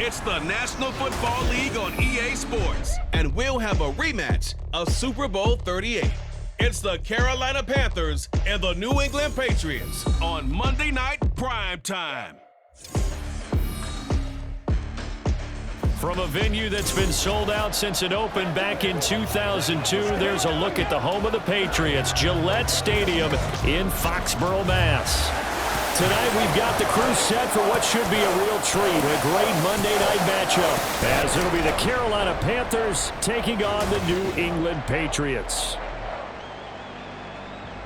It's the National Football League on EA Sports, and we'll have a rematch of Super Bowl 38. It's the Carolina Panthers and the New England Patriots on Monday Night Prime Time. From a venue that's been sold out since it opened back in 2002, there's a look at the home of the Patriots, Gillette Stadium in Foxborough, Mass. Tonight we've got the crew set for what should be a real treat, a great Monday night matchup, as it'll be the Carolina Panthers taking on the New England Patriots.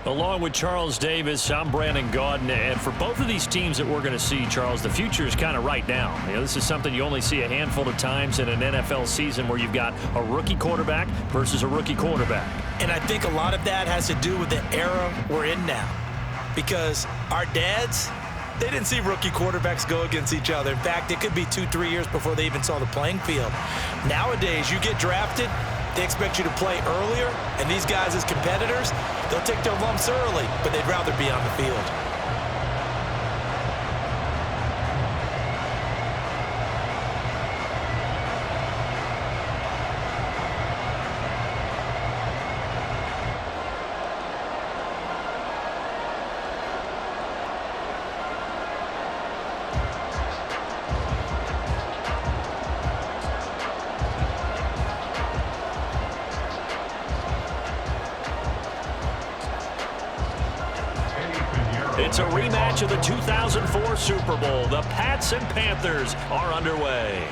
Along with Charles Davis, I'm Brandon Gaudin, and for both of these teams that we're going to see, Charles, the future is kind of right now. You know, this is something you only see a handful of times in an NFL season where you've got a rookie quarterback versus a rookie quarterback. And I think a lot of that has to do with the era we're in now. Because our dads, they didn't see rookie quarterbacks go against each other. In fact, it could be 2-3 years before they even saw the playing field. Nowadays, you get drafted, they expect you to play earlier, and these guys as competitors, they'll take their lumps early, but they'd rather be on the field. It's a rematch of the 2004 Super Bowl. The Pats and Panthers are underway.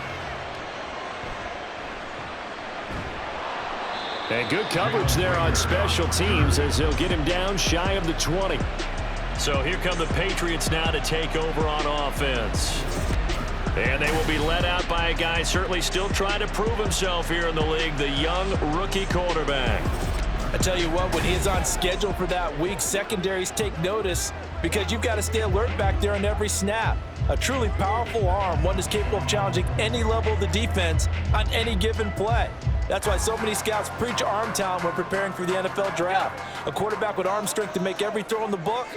And good coverage there on special teams as they'll get him down shy of the 20. So here come the Patriots now to take over on offense. And they will be led out by a guy certainly still trying to prove himself here in the league, the young rookie quarterback. I tell you what, when he's on schedule for that week, secondaries take notice because you've got to stay alert back there on every snap. A truly powerful arm, one that's capable of challenging any level of the defense on any given play. That's why so many scouts preach arm talent when preparing for the NFL draft. A quarterback with arm strength to make every throw in the book,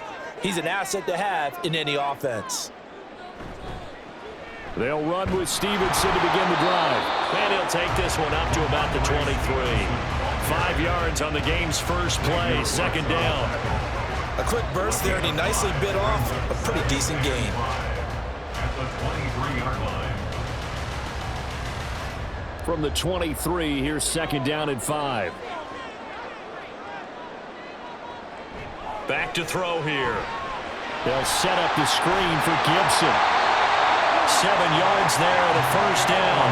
he's an asset to have in any offense. They'll run with Stevenson to begin the drive. And he'll take this one up to about the 23. 5 yards on the game's first play, second down. A quick burst there, and he nicely bit off a pretty decent gain. At the 23-yard line. From the 23, here's second down and 5. Back to throw here. They'll set up the screen for Gibson. 7 yards there and a first down.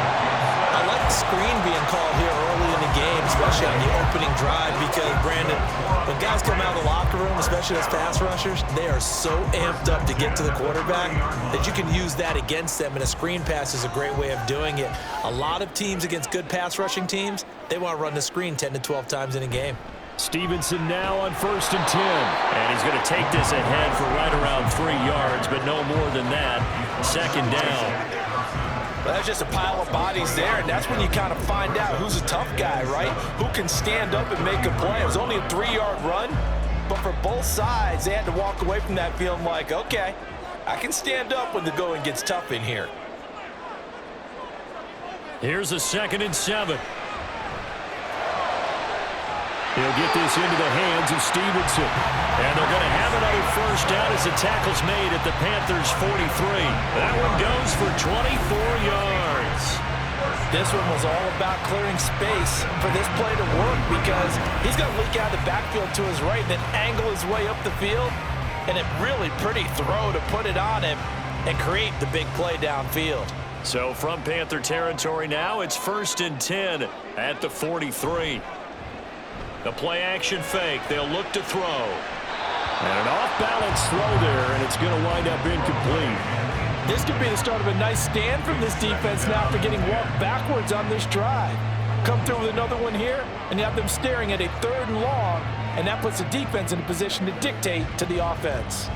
I like the screen being called here early in the game, especially on the opening drive, because, Brandon, when guys come out of the locker room, especially as pass rushers, they are so amped up to get to the quarterback that you can use that against them, and a screen pass is a great way of doing it. A lot of teams against good pass rushing teams, they want to run the screen 10 to 12 times in a game. Stevenson now on 1st and 10. And he's going to take this ahead for right around 3 yards, but no more than that. Second down. Well, that's just a pile of bodies there, and that's when you kind of find out who's a tough guy, right? Who can stand up and make a play. It was only a 3-yard run, but for both sides, they had to walk away from that feeling like, okay, I can stand up when the going gets tough in here. Here's a 2nd and 7. He'll get this into the hands of Stevenson. And they're going to have another first down as the tackle's made at the Panthers' 43. That one goes for 24 yards. This one was all about clearing space for this play to work because he's going to leak out of the backfield to his right and then angle his way up the field. And a really pretty throw to put it on him and create the big play downfield. So from Panther territory now, it's 1st and 10 at the 43. The play-action fake. They'll look to throw. And an off-balance throw there, and it's going to wind up incomplete. This could be the start of a nice stand from this defense now after getting walked backwards on this drive. Come through with another one here, and you have them staring at a 3rd and long, and that puts the defense in a position to dictate to the offense.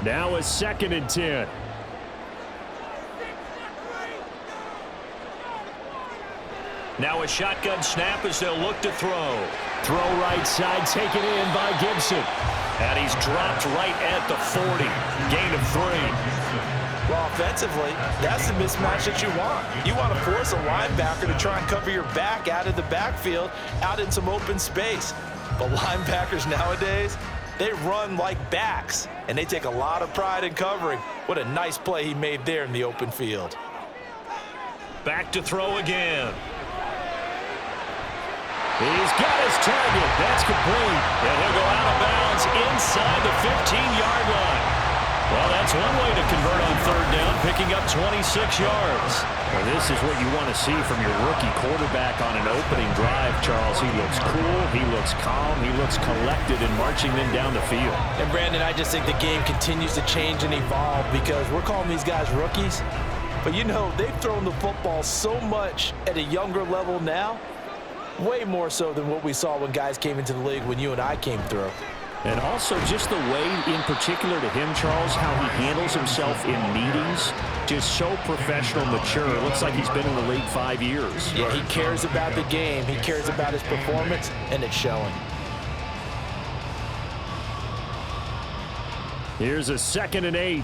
Now a 2nd and 10. Now a shotgun snap as they'll look to throw. Throw right side, taken in by Gibson. And he's dropped right at the 40. Gain of 3. Well, offensively, that's the mismatch that you want. You want to force a linebacker to try and cover your back out of the backfield, out in some open space. But linebackers nowadays, they run like backs, and they take a lot of pride in covering. What a nice play he made there in the open field. Back to throw again. He's got his target. That's complete. And he'll go out of bounds inside the 15-yard line. Well, that's one way to convert on third down, picking up 26 yards. Well, this is what you want to see from your rookie quarterback on an opening drive, Charles. He looks cool, he looks calm, he looks collected in marching them down the field. And, Brandon, I just think the game continues to change and evolve because we're calling these guys rookies. But, you know, they've thrown the football so much at a younger level now, way more so than what we saw when guys came into the league when you and I came through. And also just the way, in particular to him, Charles, how he handles himself in meetings, just so professional, mature. It looks like he's been in the league 5 years. Yeah, he cares about the game. He cares about his performance, and it's showing. Here's a 2nd and 8.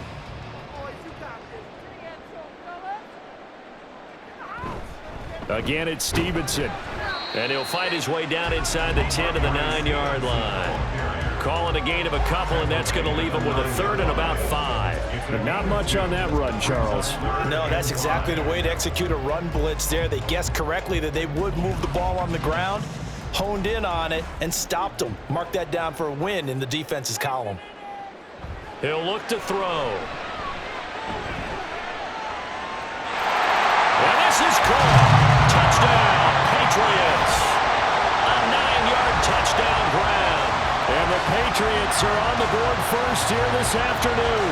Again, it's Stevenson. And he'll fight his way down inside the 10 to the 9-yard line. Calling a gain of a couple, and that's going to leave him with a 3rd and about 5. But not much on that run, Charles. No, that's exactly the way to execute a run blitz there. They guessed correctly that they would move the ball on the ground, honed in on it, and stopped them. Mark that down for a win in the defense's column. He'll look to throw. And this is caught. Touchdown, Patriots. A 9-yard touchdown grab. And the Patriots are on the board first here this afternoon.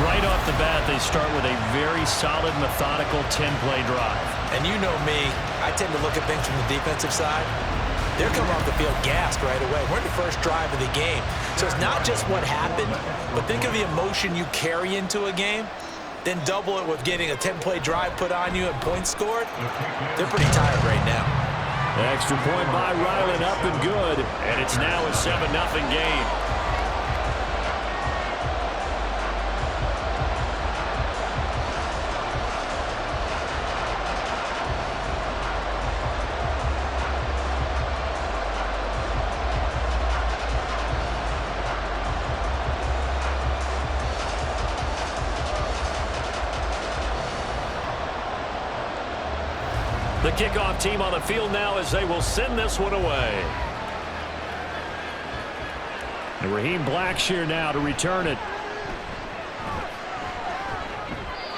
Right off the bat, they start with a very solid, methodical 10-play drive. And you know me, I tend to look at things from the defensive side. They're coming off the field gassed right away. We're in the first drive of the game. So it's not just what happened, but think of the emotion you carry into a game. Then double it with getting a 10-play drive put on you and points scored. They're pretty tired right now. Extra point by Ryland, up and good. And it's now a 7-0 game. The kickoff team on the field now as they will send this one away. And Raheem Blackshear now to return it.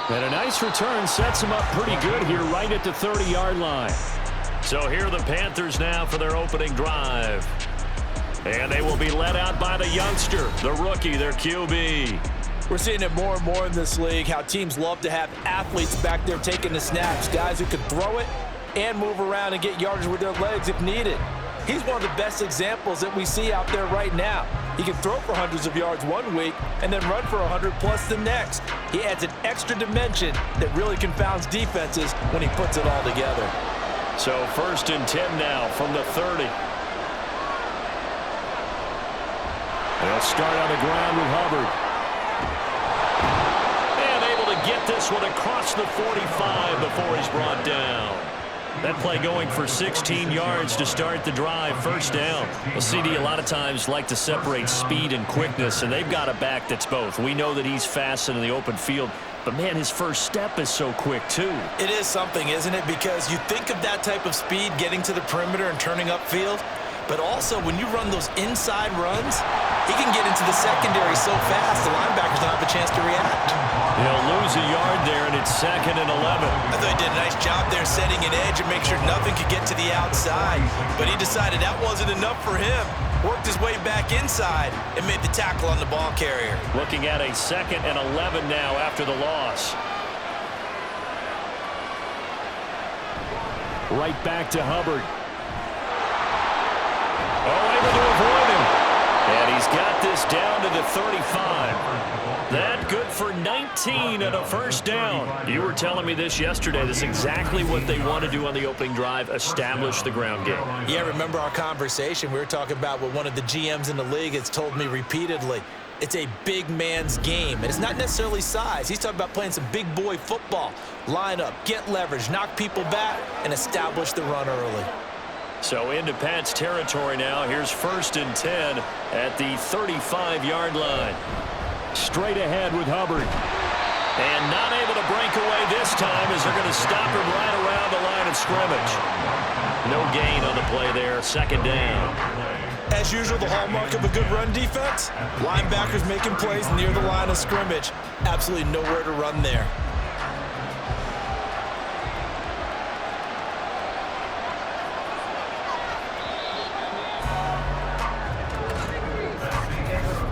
And a nice return sets him up pretty good here right at the 30-yard line. So here are the Panthers now for their opening drive. And they will be led out by the youngster, the rookie, their QB. We're seeing it more and more in this league, how teams love to have athletes back there taking the snaps, guys who can throw it and move around and get yardage with their legs if needed. He's one of the best examples that we see out there right now. He can throw for hundreds of yards one week and then run for 100+ the next. He adds an extra dimension that really confounds defenses when he puts it all together. So 1st and 10 now from the 30. They'll start on the ground with Hubbard. And able to get this one across the 45 before he's brought down. That play going for 16 yards to start the drive, 1st down. Well, CD a lot of times like to separate speed and quickness, and they've got a back that's both. We know that he's fast in the open field, but, man, his first step is so quick, too. It is something, isn't it? Because you think of that type of speed getting to the perimeter and turning upfield, but also when you run those inside runs, he can get into the secondary so fast the linebackers don't have a chance to react. He'll lose a yard there, and it's 2nd and 11. I thought he did a nice job there setting an edge and make sure nothing could get to the outside. But he decided that wasn't enough for him. Worked his way back inside and made the tackle on the ball carrier. Looking at a 2nd and 11 now after the loss. Right back to Hubbard. Oh, able to avoid him. And he's got this down to the 35. That good for 19 and a 1st down. You were telling me this yesterday. This is exactly what they want to do on the opening drive, establish the ground game. Yeah, remember our conversation? We were talking about what one of the GMs in the league has told me repeatedly. it's a big man's game. And it's not necessarily size. He's talking about playing some big boy football. Line up, get leverage, knock people back, and establish the run early. So into Pat's territory now. Here's 1st and 10 at the 35-yard line. Straight ahead with Hubbard. And not able to break away this time as they're going to stop him right around the line of scrimmage. No gain on the play there. 2nd down. As usual, the hallmark of a good run defense, linebackers making plays near the line of scrimmage. Absolutely nowhere to run there.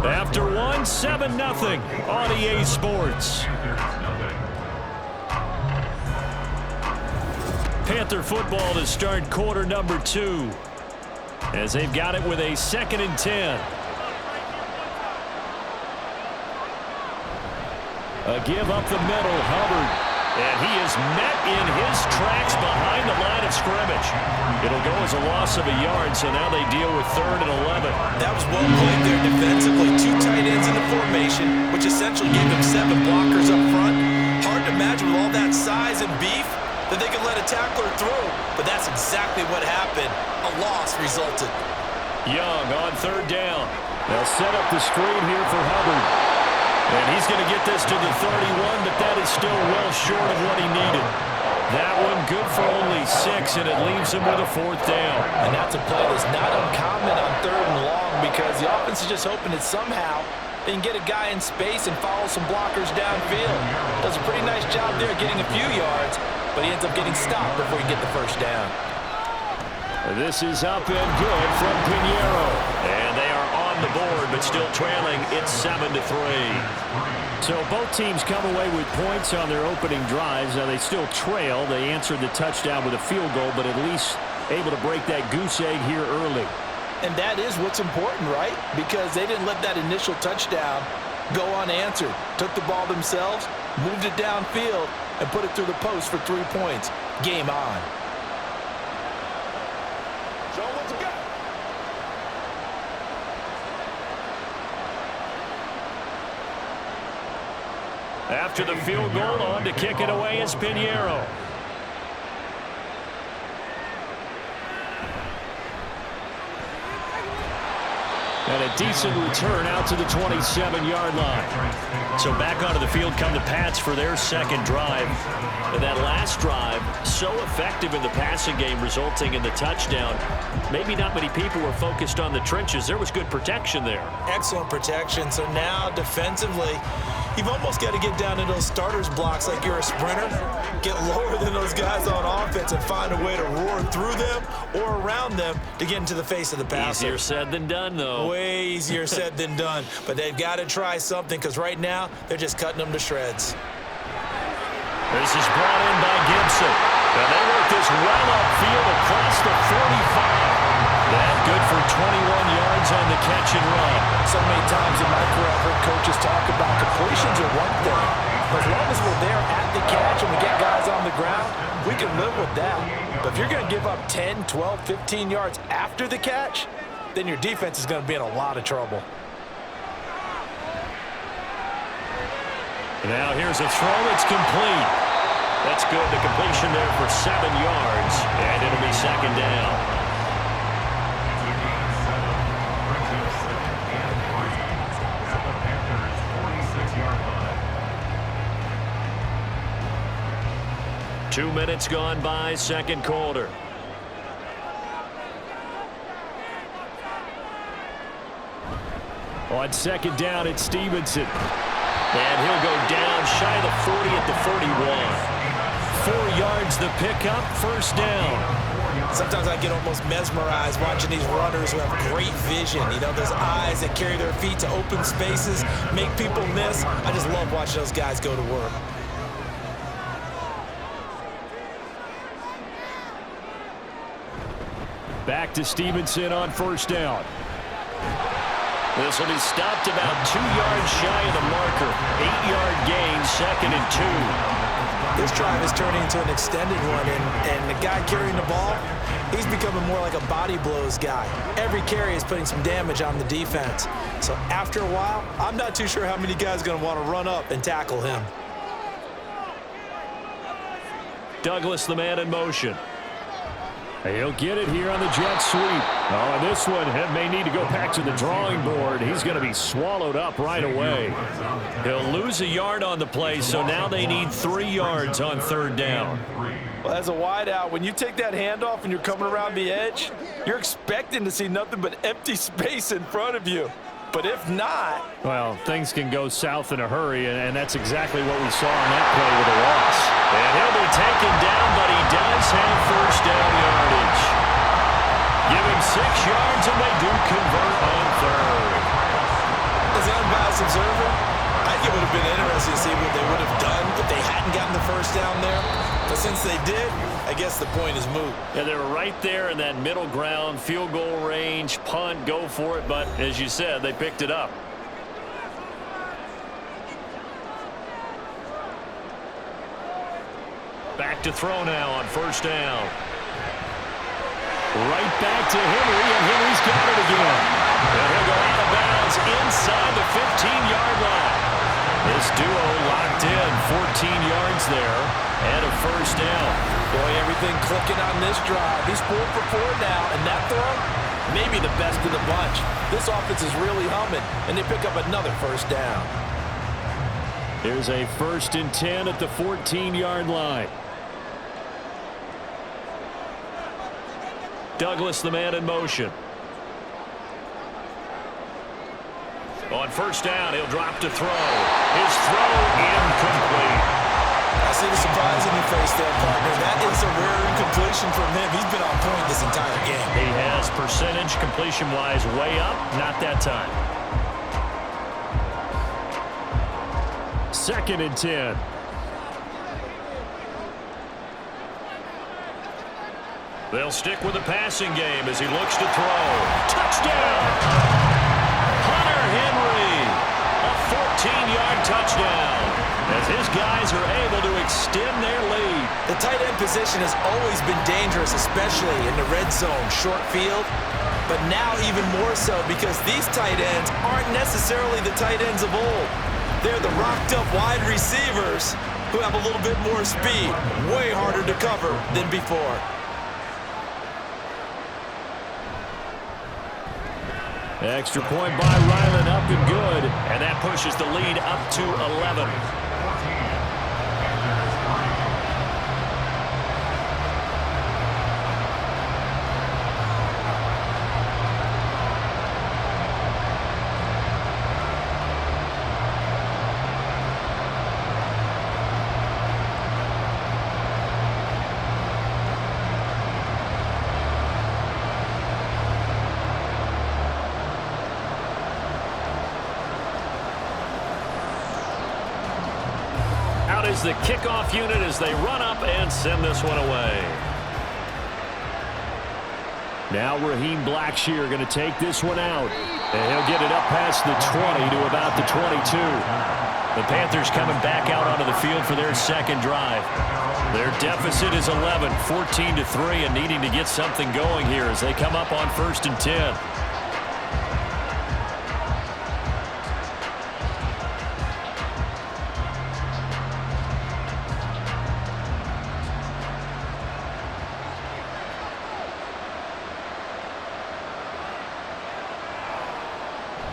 After one, 7-0 on EA Sports. Panther football to start quarter number 2. As they've got it with a 2nd and 10. A give up the middle, Hubbard. And he is met in his tracks behind the line of scrimmage. It'll go as a loss of a yard, so now they deal with 3rd and 11. That was well played there defensively. 2 tight ends in the formation, which essentially gave them 7 blockers up front. Hard to imagine with all that size and beef that they could let a tackler through, but that's exactly what happened. A loss resulted. Young on 3rd down. They'll set up the screen here for Hubbard. And he's going to get this to the 31, but that is still well short of what he needed. That one good for only 6, and it leaves him with a 4th down. And that's a play that's not uncommon on 3rd and long because the offense is just hoping that somehow they can get a guy in space and follow some blockers downfield. Does a pretty nice job there getting a few yards, but he ends up getting stopped before he can get the 1st down. This is up and good from Pinheiro. And they are on the board, but still trailing. It's 7-3. So both teams come away with points on their opening drives. Now they still trail. They answered the touchdown with a field goal, but at least able to break that goose egg here early. And that is what's important, right? Because they didn't let that initial touchdown go unanswered. Took the ball themselves, moved it downfield, and put it through the post for 3 points. Game on. After the field goal, on to kick it away is Pinheiro. And a decent return out to the 27-yard line. So back onto the field come the Pats for their 2nd drive. And that last drive, so effective in the passing game, resulting in the touchdown. Maybe not many people were focused on the trenches. There was good protection there. Excellent protection. So now defensively, you've almost got to get down to those starters blocks like you're a sprinter. Get lower than those guys on offense and find a way to roar through them or around them to get into the face of the passer. Easier said than done, though. Way easier said than done. But they've got to try something because right now they're just cutting them to shreds. This is brought in by Gibson. And they work this well upfield across the 45. That good for 21 yards on the catch and run. So many times in my career I've heard coaches talk about completions are one thing. But as long as we're there at the catch and we get guys on the ground, we can live with that. But if you're going to give up 10, 12, 15 yards after the catch, then your defense is going to be in a lot of trouble. Now here's a throw. It's complete. That's good. The completion there for 7 yards. And it'll be 2nd down. 2 minutes gone by, 2nd quarter. On 2nd down, it's Stevenson. And he'll go down shy of the 40 at the 41. 4 yards the pickup, 1st down. Sometimes I get almost mesmerized watching these runners who have great vision. You know, those eyes that carry their feet to open spaces, make people miss. I just love watching those guys go to work. Back to Stevenson on 1st down. This will be stopped about 2 yards shy of the marker. 8-yard gain, 2nd and 2. This drive is turning into an extended one, and the guy carrying the ball, he's becoming more like a body blows guy. Every carry is putting some damage on the defense. So after a while, I'm not too sure how many guys are going to want to run up and tackle him. Douglas, the man in motion. He'll get it here on the jet sweep. Oh, and this one may need to go back to the drawing board. He's going to be swallowed up right away. He'll lose a yard on the play, so now they need 3 yards on 3rd down. Well, as a wideout, when you take that handoff and you're coming around the edge, you're expecting to see nothing but empty space in front of you. But if not... Well, things can go south in a hurry, and that's exactly what we saw on that play with a loss. And he'll be taken down, but he does have 1st down yardage. Give him 6 yards, and they do convert on 3rd. As an unbiased observer, I think it would have been interesting to see what they would have done if they hadn't gotten the 1st down there. But since they did, I guess the point is moot. Yeah, they were right there in that middle ground, field goal range, punt, go for it. But as you said, they picked it up. Back to throw now on 1st down. Right back to Henry, and Henry's got it again. And he'll go out of bounds inside the 15-yard line. This duo locked in, 14 yards there, and a 1st down. Boy, everything clicking on this drive. He's 4 for 4 now, and that throw, maybe the best of the bunch. This offense is really humming, and they pick up another 1st down. Here's a 1st and 10 at the 14-yard line. Douglas, the man in motion. On 1st down, he'll drop to throw. His throw incomplete. I see the surprise in your face there, partner. That is a rare incompletion from him. He's been on point this entire game. He has percentage completion-wise way up. Not that time. 2nd and 10. They'll stick with the passing game as he looks to throw. Touchdown! Hunter Henry! A 14-yard touchdown as his guys are able to extend their lead. The tight end position has always been dangerous, especially in the red zone, short field. But now even more so because these tight ends aren't necessarily the tight ends of old. They're the rocked-up wide receivers who have a little bit more speed, way harder to cover than before. Extra point by Ryland, up and good. And that pushes the lead up to 11. Is the kickoff unit as they run up and send this one away. Now Raheem Blackshear going to take this one out. And he'll get it up past the 20 to about the 22. The Panthers coming back out onto the field for their 2nd drive. Their deficit is 11, 14-3, and needing to get something going here as they come up on 1st and 10.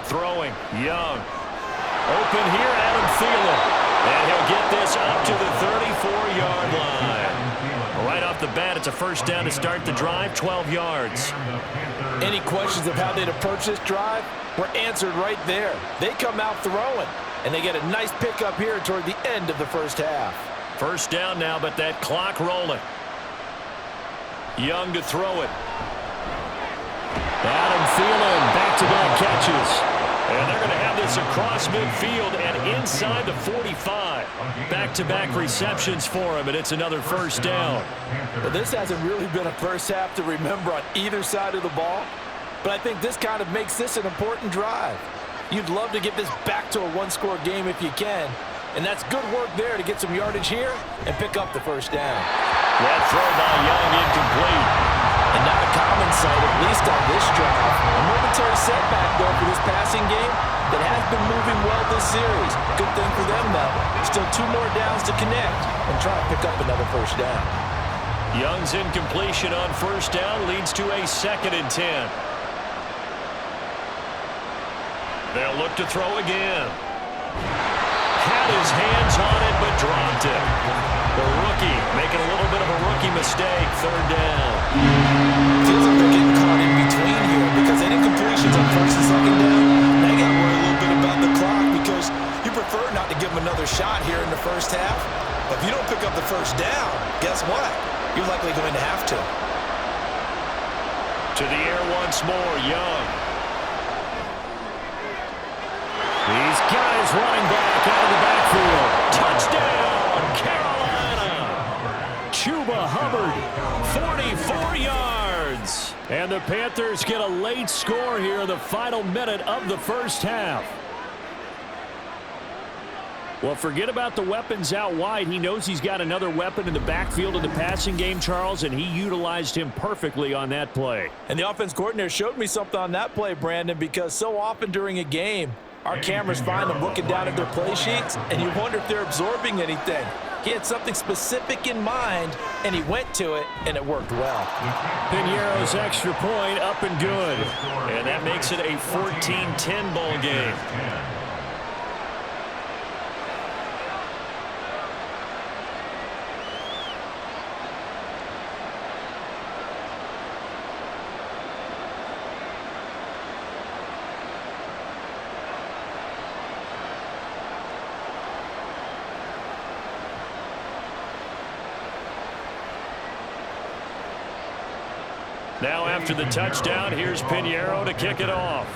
Throwing, Young. Open here, Adam Thielen. And he'll get this up to the 34-yard line. Right off the bat, it's a 1st down to start the drive, 12 yards. Any questions of how they'd approach this drive were answered right there. They come out throwing, and they get a nice pickup here toward the end of the 1st half. 1st down now, but that clock rolling. Young to throw it. Adam Thielen, back-to-back catches. And they're going to have this across midfield and inside the 45. Back-to-back receptions for him, and it's another 1st down. Well, this hasn't really been a 1st half to remember on either side of the ball, but I think this kind of makes this an important drive. You'd love to get this back to a 1-score game if you can, And that's good work there to get some yardage here and pick up the first down. That throw by Young incomplete. And not a common sight, at least on this drive. A momentary setback, though, for this passing game that has been moving well this series. Good thing for them, though. Still 2 more downs to connect and try to pick up another first down. Young's incompletion on first down leads to a 2nd and 10. They'll look to throw again. Had his hands on it, but dropped it. The rookie making a little bit of a rookie mistake. 3rd down. Feels like they're getting caught in between here because any completions on 1st and 2nd down, they got to worry a little bit about the clock because you prefer not to give them another shot here in the first half. But if you don't pick up the first down, guess what? You're likely going to have to. To the air once more, Young. These guys running back out of the backfield. Touchdown, Carolina. Chuba Hubbard, 44 yards. And the Panthers get a late score here in the final minute of the first half. Well, forget about the weapons out wide. He knows he's got another weapon in the backfield in the passing game, Charles, and he utilized him perfectly on that play. And the offense coordinator showed me something on that play, Brandon, because so often during a game, our cameras find them looking down at their play sheets, and you wonder if they're absorbing anything. He had something specific in mind, and he went to it, and it worked well. Piñeiro's extra point up and good. And that makes it a 14-10 ball game. Now after the touchdown, here's Piñeiro to kick it off.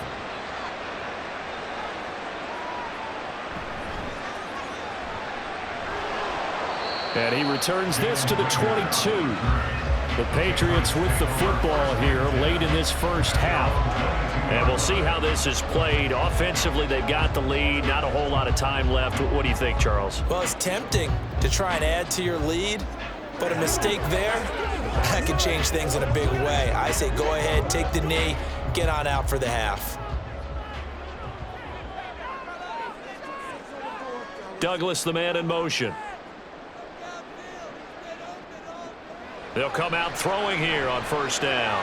And he returns this to the 22. The Patriots with the football here late in this first half. And we'll see how this is played. Offensively, they've got the lead. Not a whole lot of time left. What do you think, Charles? Well, it's tempting to try and add to your lead, but a mistake there, that can change things in a big way. I say go ahead, take the knee, get on out for the half. Douglas, the man in motion. They'll come out throwing here on first down.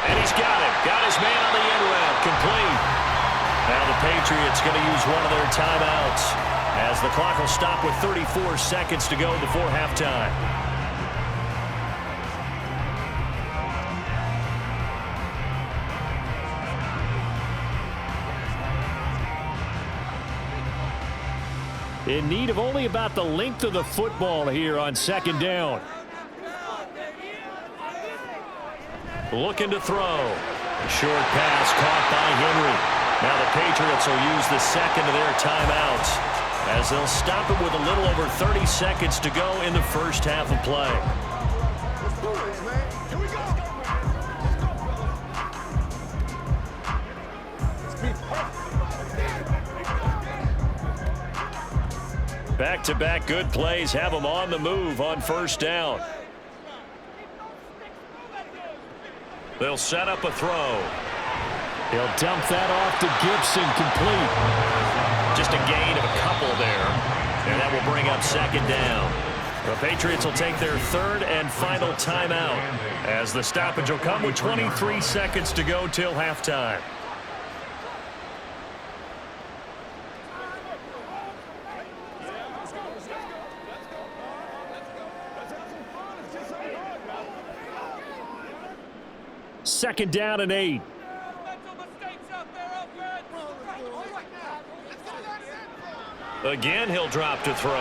And he's got it. Got his man on the end route. Complete. Now the Patriots going to use one of their timeouts as the clock will stop with 34 seconds to go before halftime. In need of only about the length of the football here on 2nd down. Looking to throw. A short pass caught by Henry. Now the Patriots will use the 2nd of their timeouts as they'll stop it with a little over 30 seconds to go in the first half of play. Back-to-back good plays have them on the move on first down. They'll set up a throw. He'll dump that off to Gibson, complete. Just a gain of a couple there, and that will bring up 2nd down. The Patriots will take their 3rd and final timeout as the stoppage will come with 23 seconds to go till halftime. Second down and 8. Again, he'll drop to throw.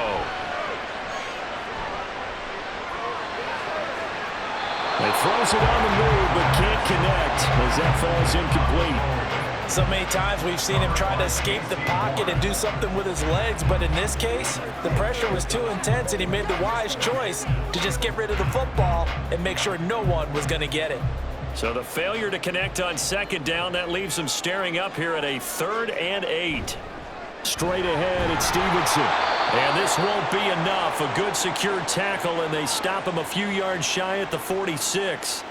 He throws it on the move, but can't connect as that falls incomplete. So many times we've seen him try to escape the pocket and do something with his legs, but in this case, the pressure was too intense and he made the wise choice to just get rid of the football and make sure no one was going to get it. So the failure to connect on 2nd down, that leaves them staring up here at a 3rd and 8. Straight ahead, it's Stevenson. And this won't be enough. A good secure tackle, and they stop him a few yards shy at the 46.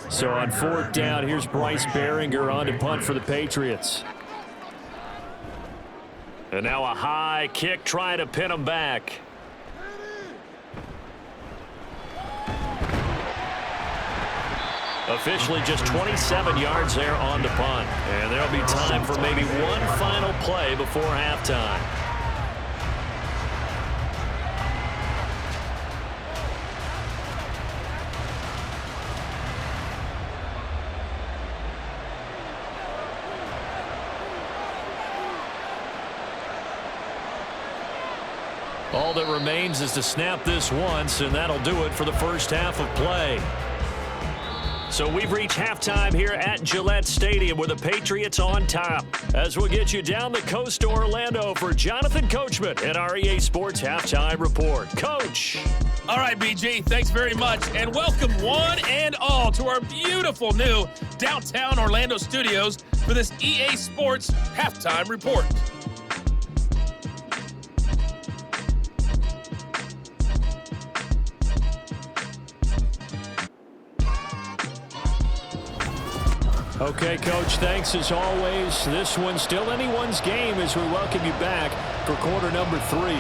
So on fourth down, here's Bryce Behringer on to punt for the Patriots. And now a high kick trying to pin him back. Officially just 27 yards there on the punt. And there'll be time for maybe one final play before halftime. All that remains is to snap this once, and that'll do it for the first half of play. So we've reached halftime here at Gillette Stadium with the Patriots on top. As we'll get you down the coast to Orlando for Jonathan Coachman at our EA Sports Halftime Report. Coach. All right, BG, thanks very much, and welcome one and all to our beautiful new downtown Orlando studios for this EA Sports Halftime Report. Okay, Coach, thanks as always. This one's still anyone's game as we welcome you back for quarter number 3.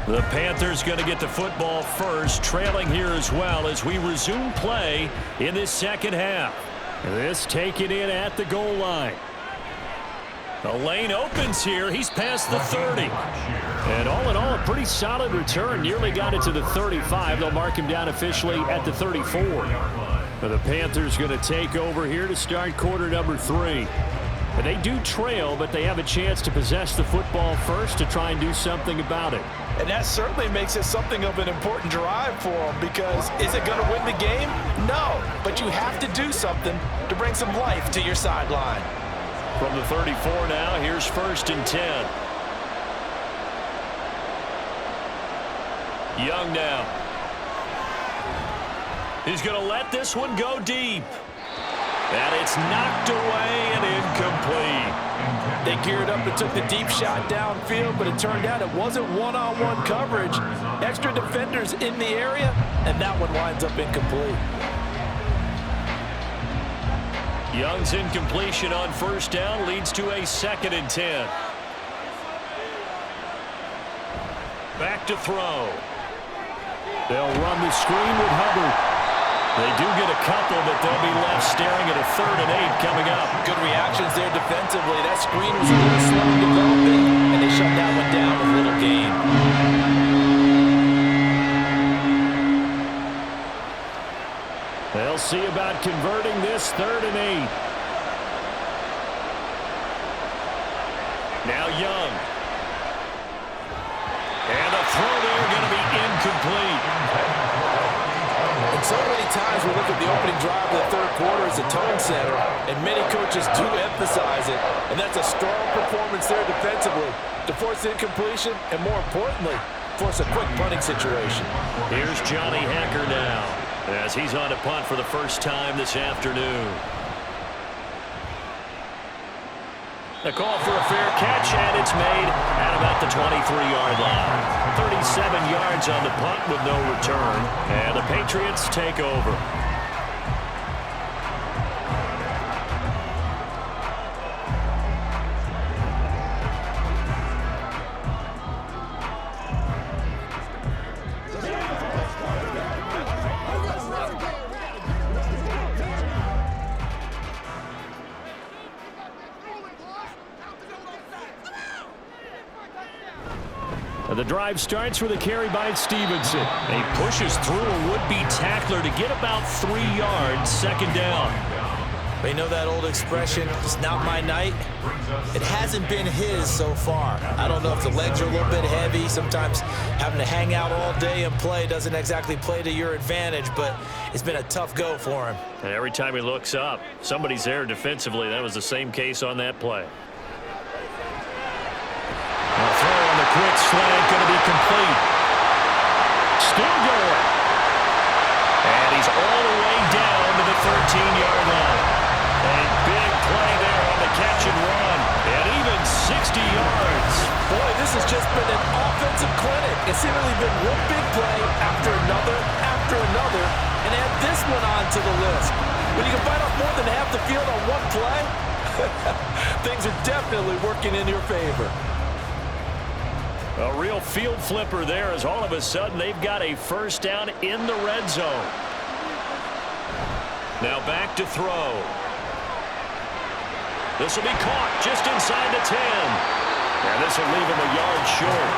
The Panthers going to get the football first, trailing here as well as we resume play in this second half. This taken in at the goal line. The lane opens here. He's past the 30. And all in all, a pretty solid return. Nearly got it to the 35. They'll mark him down officially at the 34. The Panthers going to take over here to start quarter number 3. And they do trail, but they have a chance to possess the football first to try and do something about it. And that certainly makes it something of an important drive for them, because is it going to win the game? No, but you have to do something to bring some life to your sideline. From the 34 now, here's 1st and 10. Young now. He's going to let this one go deep. And it's knocked away and incomplete. They geared up and took the deep shot downfield, but it turned out it wasn't one-on-one coverage. Extra defenders in the area, and that one winds up incomplete. Young's incompletion on 1st down leads to a 2nd and 10. Back to throw. They'll run the screen with Hubbard. They do get a couple, but they'll be left staring at a 3rd and 8 coming up. Good reactions there defensively. That screen was a little slow in developing, and they shut that one down with little gain. They'll see about converting this 3rd and 8. Now Young. And the throw there going to be incomplete. And so many times we look at the opening drive of the 3rd quarter as a tone setter, and many coaches do emphasize it, and that's a strong performance there defensively to force incompletion and, more importantly, force a quick punting situation. Here's Johnny Hacker now as he's on to punt for the first time this afternoon. The call for a fair catch, and it's made at about the 23-yard line. 37 yards on the punt with no return, and the Patriots take over. The drive starts with a carry by Stevenson. He pushes through a would-be tackler to get about 3 yards, second down. You know that old expression, it's not my night? It hasn't been his so far. I don't know if the legs are a little bit heavy. Sometimes having to hang out all day and play doesn't exactly play to your advantage, but it's been a tough go for him. And every time he looks up, somebody's there defensively. That was the same case on that play. A throw on the quick slant, going to be complete. Still going. And he's all the way down to the 13-yard line. A big play there on the catch and run. And even 60 yards. Boy, this has just been an offensive clinic. It's seemingly been one big play after another, and add this one on to the list. When you can bite off more than half the field on one play, things are definitely working in your favor. A real field flipper there as all of a sudden they've got a first down in the red zone. Now back to throw. This will be caught just inside the 10. And this will leave him a yard short.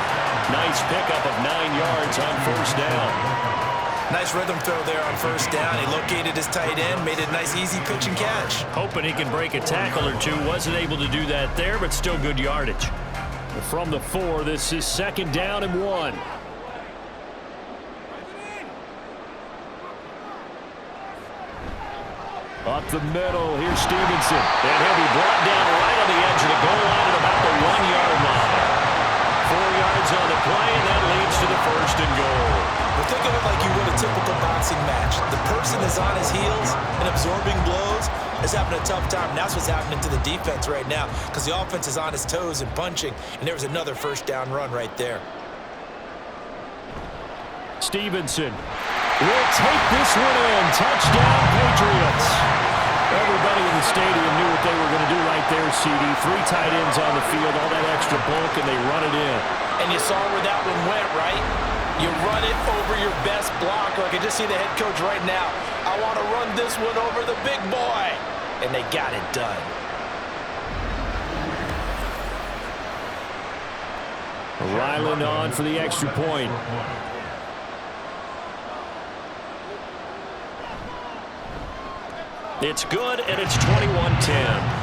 Nice pickup of 9 yards on first down. Nice rhythm throw there on first down. He located his tight end, made it a nice easy pitch and catch. Hoping he can break a tackle or two. Wasn't able to do that there, but still good yardage. From the 4, this is second down and 1. Up the middle, here's Stevenson. And he'll be brought down right on the edge of the goal line at about the 1-yard line. 4 yards on the play, and that leads to the first and goal. But think of it like you would a typical boxing match. The person is on his heels and absorbing blows is having a tough time. And that's what's happening to the defense right now because the offense is on his toes and punching, and there was another first down run right there. Stevenson will take this one in. Touchdown, Patriots. Everybody in the stadium knew what they were going to do right there, CD. 3 tight ends on the field, all that extra bulk, and they run it in. And you saw where that one went, right? You run it over your best blocker. I can just see the head coach right now. I want to run this one over the big boy. And they got it done. Ryland on for the extra point. It's good, and it's 21-10.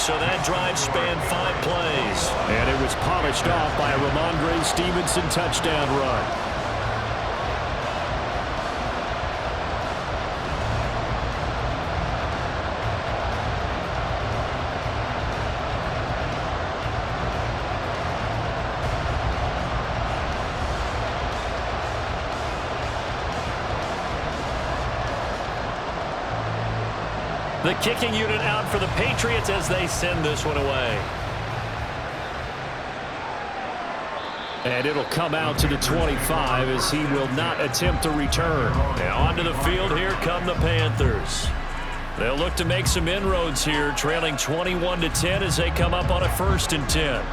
So that drive spanned 5 plays. And it was polished off by a Ramondre Stevenson touchdown run. The kicking unit out for the Patriots as they send this one away. And it'll come out to the 25 as he will not attempt a return. And onto the field, here come the Panthers. They'll look to make some inroads here, trailing 21-10 as they come up on a 1st and 10.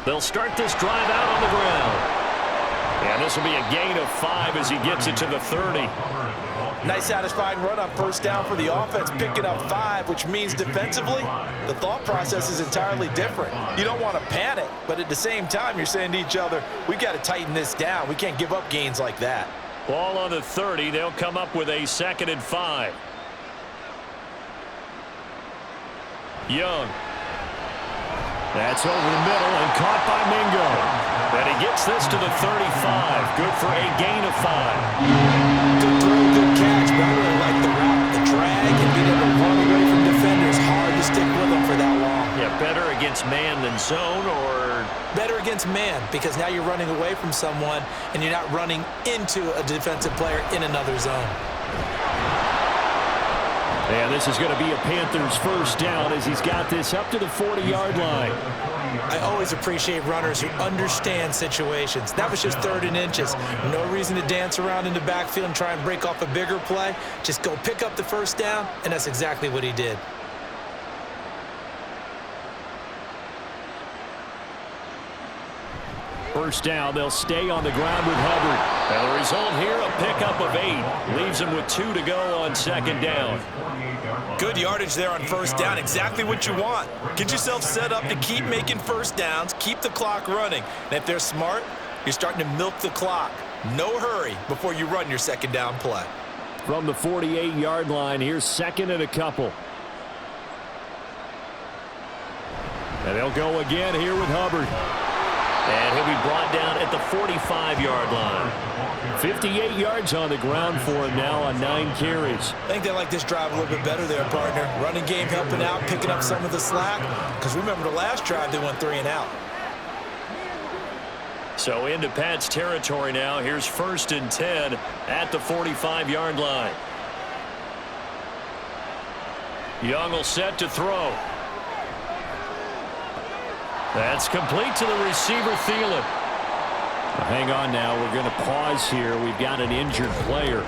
They'll start this drive out on the ground. And this will be a gain of 5 as he gets it to the 30. Nice satisfying run on first down for the offense, picking up 5, which means defensively, the thought process is entirely different. You don't want to panic, but at the same time, you're saying to each other, we've got to tighten this down. We can't give up gains like that. Ball on the 30. They'll come up with a 2nd and 5. Young. That's over the middle and caught by Mingo. And he gets this to the 35. Good for a gain of 5. Good throw, good catch, but I really like the route. The drag and being able to run away from defenders. Hard to stick with them for that long. Yeah, better against man than zone, or? Better against man, because now you're running away from someone and you're not running into a defensive player in another zone. And this is going to be a Panthers first down as he's got this up to the 40-yard line. I always appreciate runners who understand situations. That was just 3rd and inches. No reason to dance around in the backfield and try and break off a bigger play. Just go pick up the first down, and that's exactly what he did. First down, they'll stay on the ground with Hubbard. And the result here, a pickup of 8. Leaves them with 2 to go on second down. Good yardage there on first down. Exactly what you want. Get yourself set up to keep making first downs, keep the clock running. And if they're smart, you're starting to milk the clock. No hurry before you run your second down play. From the 48-yard line, here's second and a couple. And they'll go again here with Hubbard. And he'll be brought down at the 45-yard line. 58 yards on the ground for him now on 9 carries. I think they like this drive a little bit better there, partner. Running game helping out, picking up some of the slack. Because remember the last drive, they went 3 and out. So into Pat's territory now. Here's 1st and 10 at the 45-yard line. Young will set to throw. That's complete to the receiver, Thielen. Hang on now. We're going to pause here. We've got an injured player.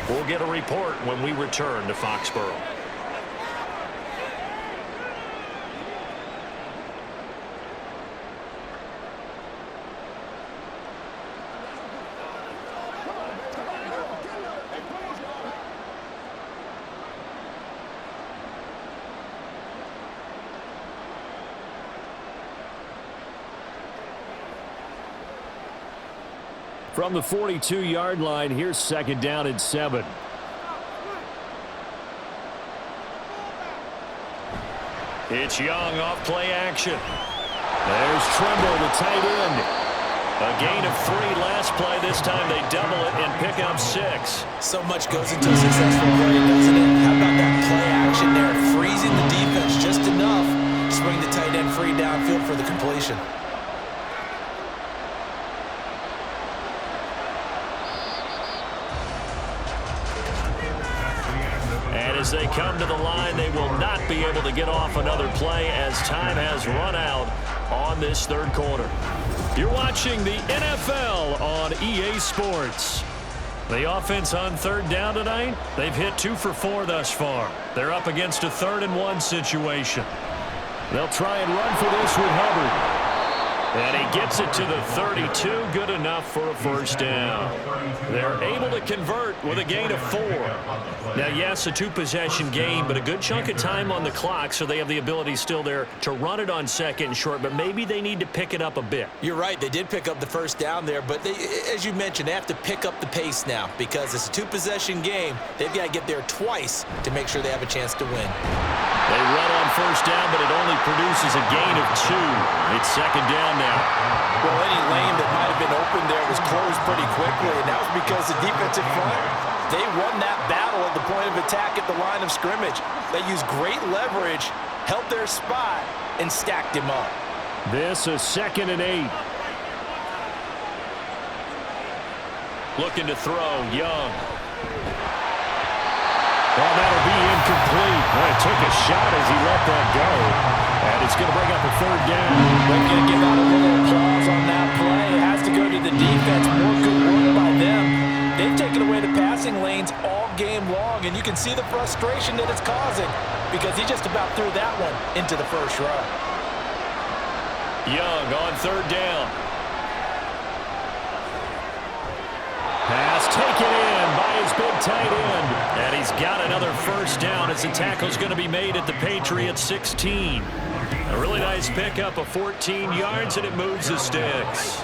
We'll get a report when we return to Foxborough. From the 42-yard line, here's second down and 7. It's Young off play action. There's Trimble, the tight end. A gain of 3 last play. This time they double it and pick up 6. So much goes into a successful play, doesn't it? How about that play action there? Freezing the defense just enough to swing the tight end free downfield for the completion. As they come to the line, they will not be able to get off another play as time has run out on this third quarter. You're watching the NFL on EA Sports. The offense on third down tonight, they've hit 2 for 4 thus far. They're up against a 3rd and 1 situation. They'll try and run for this with Hubbard. And he gets it to the 32, good enough for a first down. They're able to convert with a gain of 4. Now, yes, a 2-possession game, but a good chunk of time on the clock, so they have the ability still there to run it on second and short, but maybe they need to pick it up a bit. You're right, they did pick up the first down there, but they, as you mentioned, they have to pick up the pace now because it's a 2-possession game. They've got to get there twice to make sure they have a chance to win. They run on first down, but it only produces a gain of 2. It's second down now. Well, any lane that might have been open there was closed pretty quickly, and that was because the defensive front, they won that battle at the point of attack at the line of scrimmage. They used great leverage, held their spot, and stacked him up. This is 2nd and 8. Looking to throw, Young. Well, that'll be incomplete. Well, it took a shot as he let that go. And it's going to bring up a 3rd down. They're going to give out a little applause on that play. It has to go to the defense. More good work by them. They've taken away the passing lanes all game long, and you can see the frustration that it's causing because he just about threw that one into the first row. Young on 3rd down. Pass taken in by his big tight end. And he's got another first down as the tackle's going to be made at the Patriots 16. A really nice pickup of 14 yards, and it moves the sticks.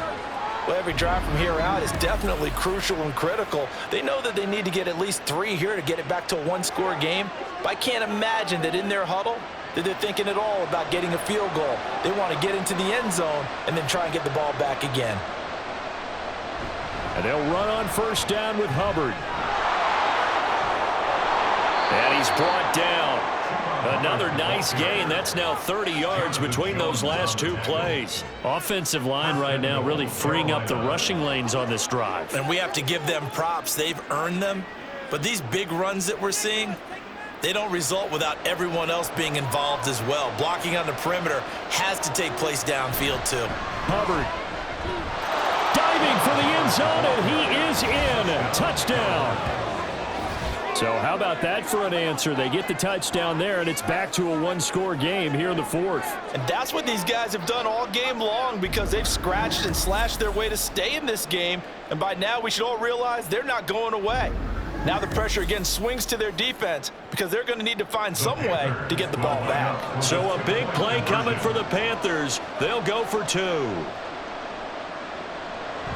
Well, every drive from here out is definitely crucial and critical. They know that they need to get at least 3 here to get it back to a 1-score game. But I can't imagine that in their huddle that they're thinking at all about getting a field goal. They want to get into the end zone and then try and get the ball back again. And they'll run on first down with Hubbard. And he's brought down. Another nice gain. That's now 30 yards between those last 2 plays. Offensive line right now really freeing up the rushing lanes on this drive. And we have to give them props. They've earned them. But these big runs that we're seeing, they don't result without everyone else being involved as well. Blocking on the perimeter has to take place downfield too. Hubbard diving for the end zone, and he is in. Touchdown. So how about that for an answer? They get the touchdown there, and it's back to a one-score game here in the fourth. And that's what these guys have done all game long because they've scratched and slashed their way to stay in this game. And by now, we should all realize they're not going away. Now the pressure again swings to their defense because they're going to need to find some way to get the ball back. So a big play coming for the Panthers. They'll go for 2.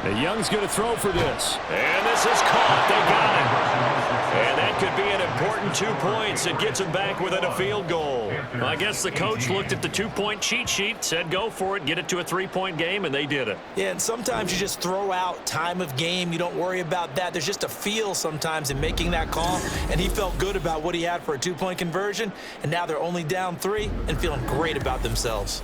And Young's going to throw for this. And this is caught. They got it. And that could be an important 2 points. It gets them back within a field goal. Well, I guess the coach looked at the 2-point cheat sheet, said go for it, get it to a 3-point game, and they did it. Yeah, and sometimes you just throw out time of game. You don't worry about that. There's just a feel sometimes in making that call, and he felt good about what he had for a 2-point conversion, and now they're only down 3 and feeling great about themselves.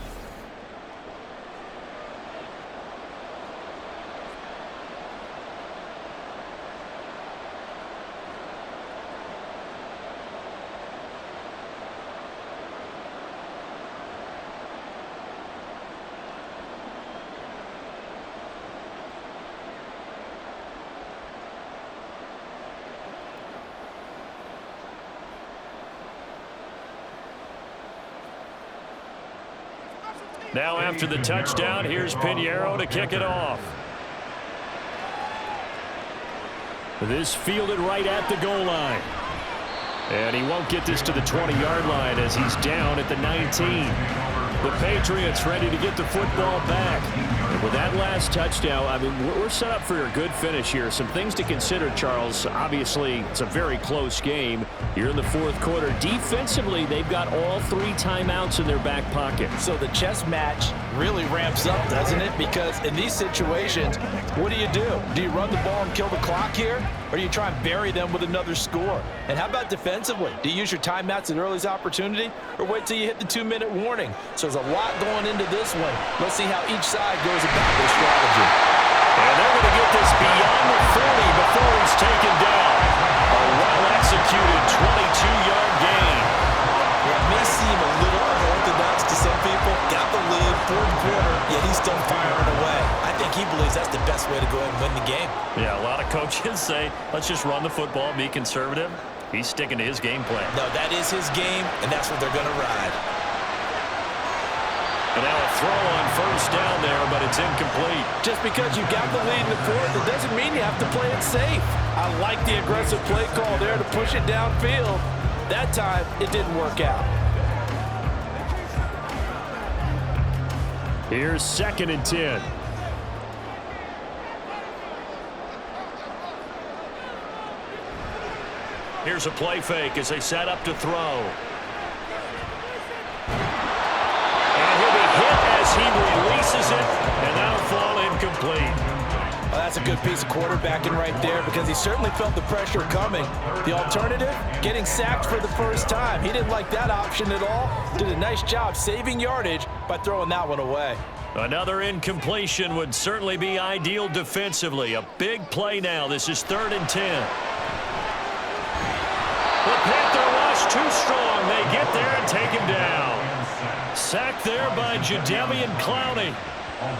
Now after the touchdown, here's Pinheiro to kick it off. This fielded right at the goal line. And he won't get this to the 20-yard line as he's down at the 19. The Patriots ready to get the football back. And with that last touchdown, I mean, we're set up for a good finish here. Some things to consider, Charles. Obviously, it's a very close game here in the fourth quarter. Defensively, they've got all 3 timeouts in their back pocket. So the chess match really ramps up, doesn't it? Because in these situations, what do? Do you run the ball and kill the clock here? Or do you try and bury them with another score? And how about defensively? Do you use your timeouts at earliest opportunity? Or wait till you hit the 2-minute warning? So there's a lot going into this one. Let's see how each side goes about their strategy. And they're going to get this beyond the 40 before he's taken down. A well-executed 22-yard gain. It may seem a little unorthodox to some people. Got the lead, fourth quarter, yet he's still firing away. I think he believes that's the best way to go ahead and win the game. Yeah, a lot of coaches say, let's just run the football, be conservative. He's sticking to his game plan. No, that is his game, and that's what they're going to ride. And now a throw on first down there, but it's incomplete. Just because you got the lead in the fourth, it doesn't mean you have to play it safe. I like the aggressive play call there to push it downfield. That time, it didn't work out. Here's 2nd and 10. Here's a play fake as they set up to throw. He releases it, and that'll fall incomplete. Well, that's a good piece of quarterbacking right there because he certainly felt the pressure coming. The alternative, getting sacked for the first time. He didn't like that option at all. Did a nice job saving yardage by throwing that one away. Another incompletion would certainly be ideal defensively. A big play now. This is 3rd and 10. The Panther rush too strong. They get there and take him down. Sacked there by Jadeveon Clowney.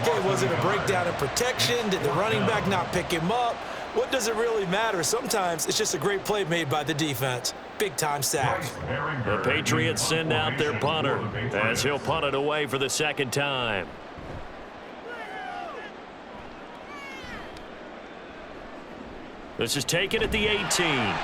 Okay, was it a breakdown in protection? Did the running back not pick him up? What does it really matter? Sometimes it's just a great play made by the defense. Big-time sack. The Patriots send out their punter as he'll punt it away for the 2nd time. This is taken at the 18.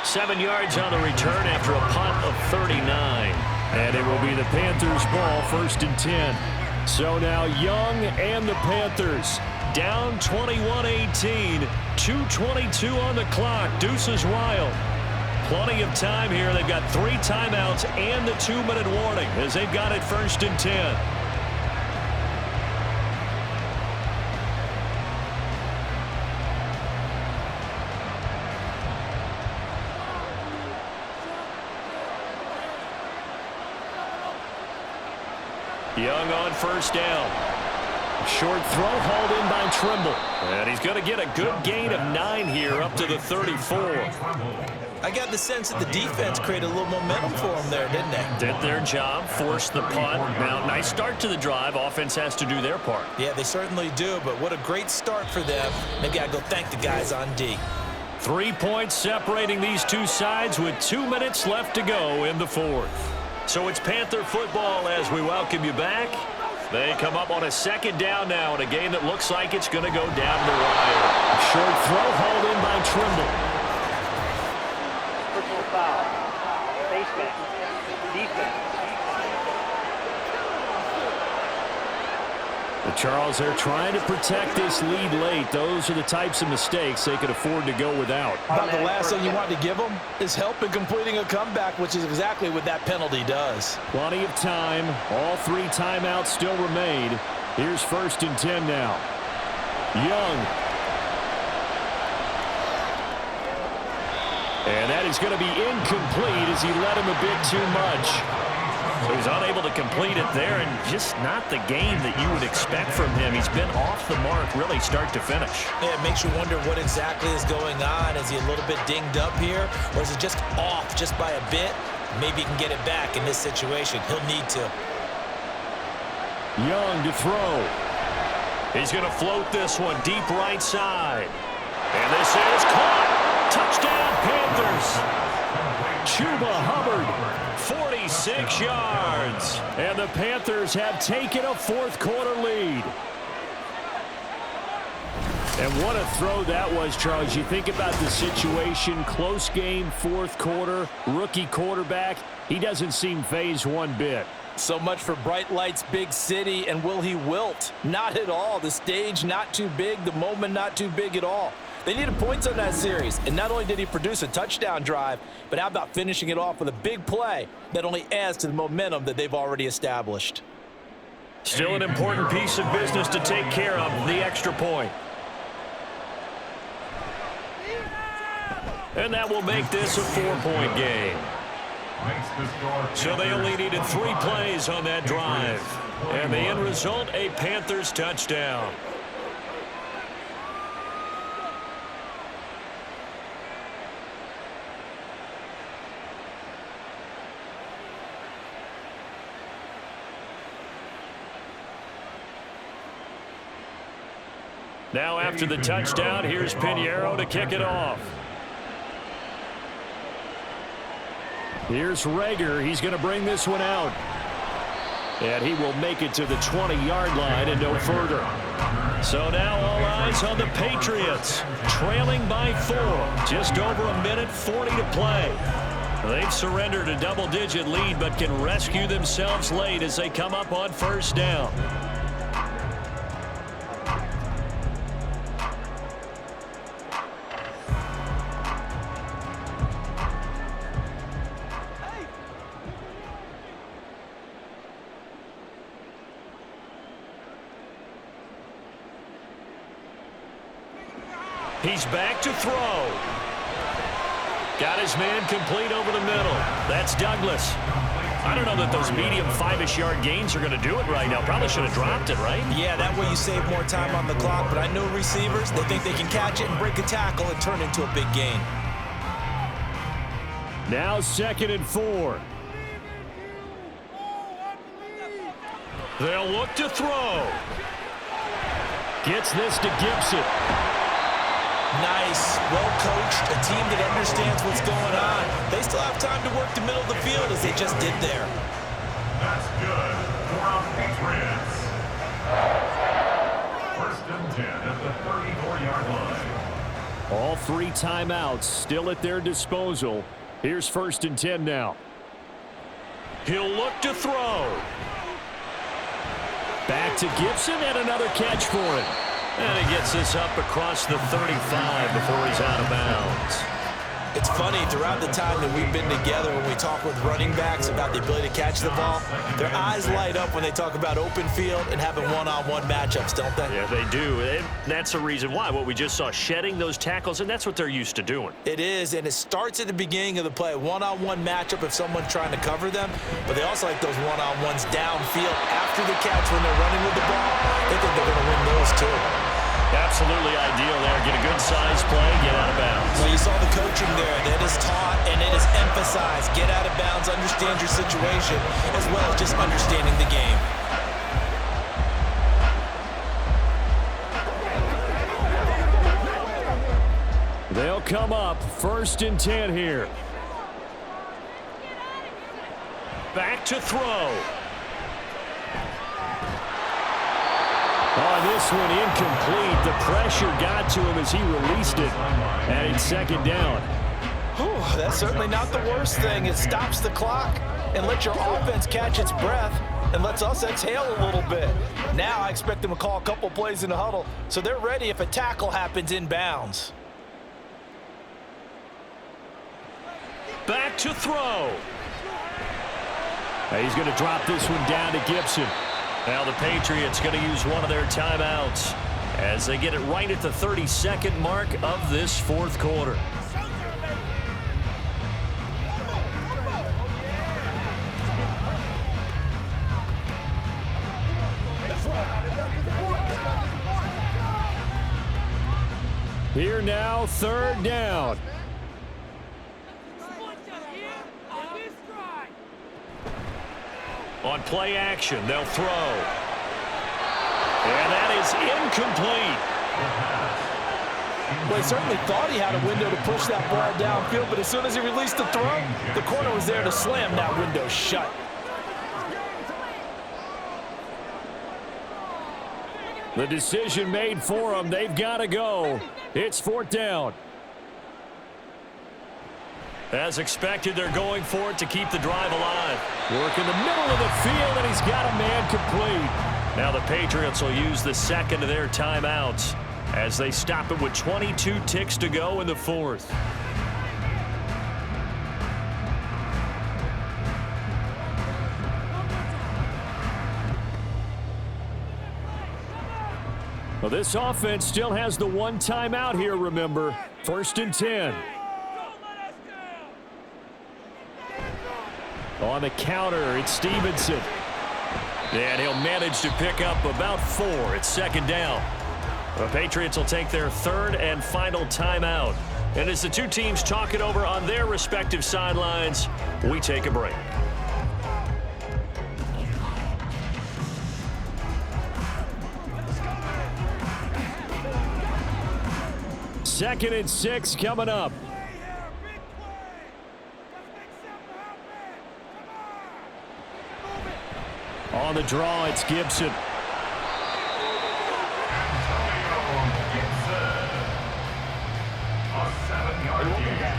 7 yards on the return after a punt of 39. And it will be the Panthers' ball, 1st and 10. So now Young and the Panthers down 21-18. 2:22 on the clock. Deuces wild. Plenty of time here. They've got 3 timeouts and the 2-minute warning as they've got it 1st and 10. Young on 1st down. Short throw hauled in by Trimble. And he's going to get a good gain of 9 here up to the 34. I got the sense that the defense created a little momentum for them there, didn't they? Did their job, forced the punt. Now, nice start to the drive. Offense has to do their part. Yeah, they certainly do, but what a great start for them. They've got to go thank the guys on D. 3 points separating these two sides with 2 minutes left to go in the fourth. So it's Panther football as we welcome you back. They come up on a second down now in a game that looks like it's going to go down the wire. Short throw hauled in by Trimble. Personal foul. Baseman. Defense. Charles, they're trying to protect this lead late. Those are the types of mistakes they could afford to go without. About the last thing you want to give them is help in completing a comeback, which is exactly what that penalty does. Plenty of time. All 3 timeouts still remain. Here's 1st and 10 now. Young. And that is going to be incomplete as he led him a bit too much. So he's unable to complete it there, and just not the game that you would expect from him. He's been off the mark really start to finish. Yeah, it makes you wonder what exactly is going on. Is he a little bit dinged up here, or is it just off just by a bit? Maybe he can get it back in this situation. He'll need to. Young to throw. He's going to float this one deep right side. And this is caught. Touchdown, Panthers. Chuba Hubbard, 46 yards. And the Panthers have taken a fourth-quarter lead. And what a throw that was, Charles. You think about the situation, close game, fourth quarter, rookie quarterback. He doesn't seem phased one bit. So much for bright lights, big city, and will he wilt? Not at all. The stage not too big, the moment not too big at all. They needed points on that series, and not only did he produce a touchdown drive, but how about finishing it off with a big play that only adds to the momentum that they've already established. Still an important piece of business to take care of, the extra point. And that will make this a 4-point game. So they only needed 3 plays on that drive. And the end result, a Panthers touchdown. Now after the touchdown, here's Pinheiro to kick it off. Here's Rager. He's going to bring this one out. And he will make it to the 20-yard line and no further. So now all eyes on the Patriots, trailing by 4. Just over a minute 40 to play. They've surrendered a double-digit lead but can rescue themselves late as they come up on first down. He's back to throw. Got his man complete over the middle. That's Douglas. I don't know that those medium 5-ish yard gains are going to do it right now. Probably should have dropped it, right? Yeah, that way you save more time on the clock. But I know receivers, they think they can catch it and break a tackle and turn into a big gain. Now 2nd and 4. They'll look to throw. Gets this to Gibson. Nice, well coached, a team that understands what's going on. They still have time to work the middle of the field as they just did there. That's good for our Patriots. 1st and 10 at the 34-yard line. All 3 timeouts still at their disposal. Here's 1st and 10 now. He'll look to throw. Back to Gibson and another catch for him. And he gets this up across the 35 before he's out of bounds. It's funny, throughout the time that we've been together, when we talk with running backs about the ability to catch the ball, their eyes light up when they talk about open field and having one-on-one matchups, don't they? Yeah, they do. And that's the reason why. What we just saw, shedding those tackles, and that's what they're used to doing. It is, and it starts at the beginning of the play. One-on-one matchup if someone's trying to cover them, but they also like those one-on-ones downfield after the catch when they're running with the ball. They think they're going to win those too. Absolutely ideal there. Get a good size play, get out of bounds. Well, you saw the coaching there. That is taught and it is emphasized. Get out of bounds, understand your situation, as well as just understanding the game. They'll come up 1st and 10 here. Back to throw. Oh, this one incomplete. The pressure got to him as he released it. And it's 2nd down. Whew, that's certainly not the worst thing. It stops the clock and lets your offense catch its breath and lets us exhale a little bit. Now I expect them to call a couple plays in the huddle so they're ready if a tackle happens inbounds. Back to throw. He's going to drop this one down to Gibson. Now the Patriots going to use one of their timeouts as they get it right at the 32nd mark of this 4th quarter. Here now, 3rd down. On play action, they'll throw. And that is incomplete. Well, he certainly thought he had a window to push that ball downfield, but as soon as he released the throw, the corner was there to slam that window shut. The decision made for them. They've got to go. It's 4th down. As expected, they're going for it to keep the drive alive. Work in the middle of the field, and he's got a man complete. Now the Patriots will use the 2nd of their timeouts as they stop it with 22 ticks to go in the 4th. Well, this offense still has the 1 timeout here, remember. 1st and 10. On the counter, it's Stevenson. And he'll manage to pick up about 4. It's 2nd down. The Patriots will take their 3rd and final timeout. And as the two teams talk it over on their respective sidelines, we take a break. Second and 6 coming up. On the draw, it's Gibson. A 7-yard gain.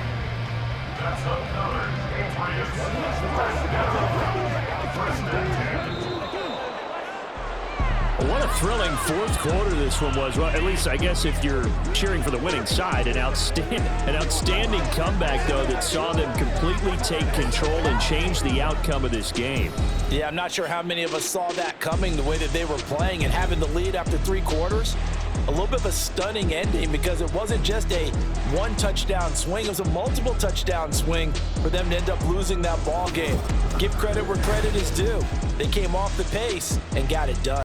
That's another Patriots first down. 1st and 10. What a thrilling 4th quarter this one was. Well, at least I guess if you're cheering for the winning side, an outstanding comeback, though, that saw them completely take control and change the outcome of this game. Yeah, I'm not sure how many of us saw that coming, the way that they were playing and having the lead after 3 quarters. A little bit of a stunning ending because it wasn't just a 1-touchdown swing. It was a multiple touchdown swing for them to end up losing that ball game. Give credit where credit is due. They came off the pace and got it done.